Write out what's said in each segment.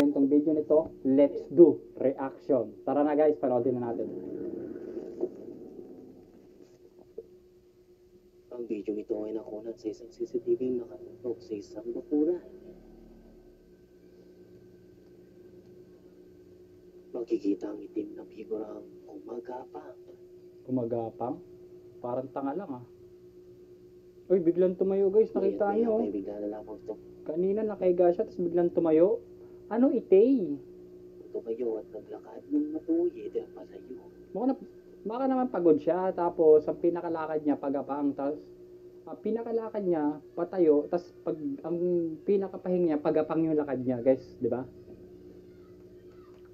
Itong video nito, let's do reaction. Tara na guys, panoodin na natin. Ang video ito ay nakunan sa isang CCTV nakatutok sa isang bakuran. Makikita ang itim na figurang gumagapang. Gumagapang? Parang tanga lang ah. Uy, biglang tumayo guys, nakita nyo. May bigla na lamang ito. Kanina nakahiga siya, tapos biglang tumayo. Ano itay? Tumayo at naglakad ng matuyid at palayo. Baka naman pagod siya, tapos ang pinakalakad niya pagapang, tapos pinakalakad niya patayo, tapos ang pinakapahinga niya pagapang yung lakad niya guys, di ba?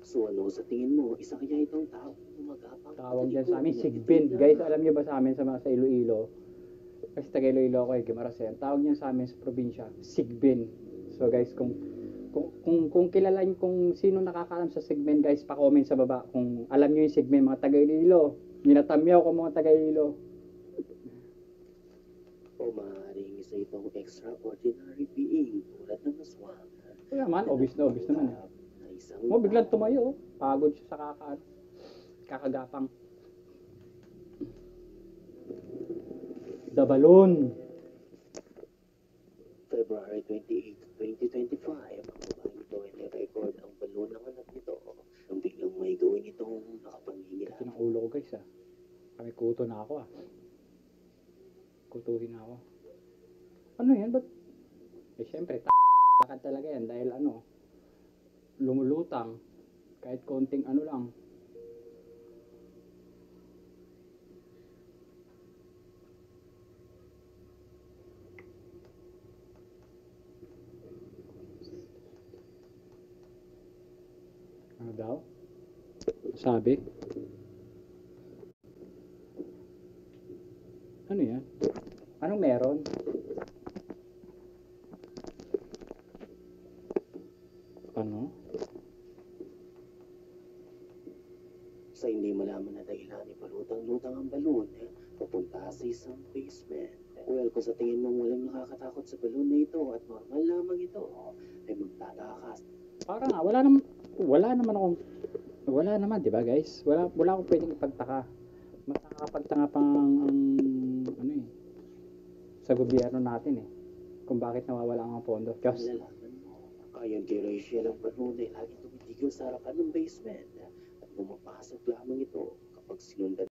So ano sa tingin mo, isa kaya itong tao gumagapang? Tawag dyan sa amin, Sigbin. Guys, alam niyo ba sa amin sa Iloilo? Kasi taga Iloilo ako Guimarasen. Tawag niya sa amin sa probinsya, Sigbin. So guys, kung kilala niyo kung sino nakakaalam sa Sigbin, guys, pa-comment sa baba kung alam niyo yung Sigbin, mga taga Iloilo. Ninatamyaw ko mga taga Iloilo. O maaaring isa itong extraordinary being tulad ng aswang. Kaya naman, obvious naman eh. Biglang tumayo, pagod siya sa kakagapang. The Balloon. February 28, 2025, ang babaeng ito ay nirecord ang balon ng anak nito. Nang biglang may gawin itong nakapangingila. Ito ng ulo ko guys ah. Kami kuto na ako ah. Kutuhin na ako. Ano yan? Ba't? Eh syempre, lakad talaga yan dahil lumulutang. Kahit konting ano lang. Ano daw? Sabi? Ano yan? Anong meron? Ano? Sa hindi malaman na dahilan, ipalutang-lutang ang balon papunta sa isang basement. Well, kung sa tingin mo walang nakakatakot sa balon na ito at normal lamang ito, ay magtatakas. Parang wala naman, di ba guys? Wala akong pwedeng ipagtaka. Mas nakakapagtanga pang sa gobyerno natin eh. Kung bakit nawawala ang pondo. Diyos. Ayon kay Rachel, ang balon ay laging tumitigil sa harapan ng basement at pumapasok lamang ito kapag sinundan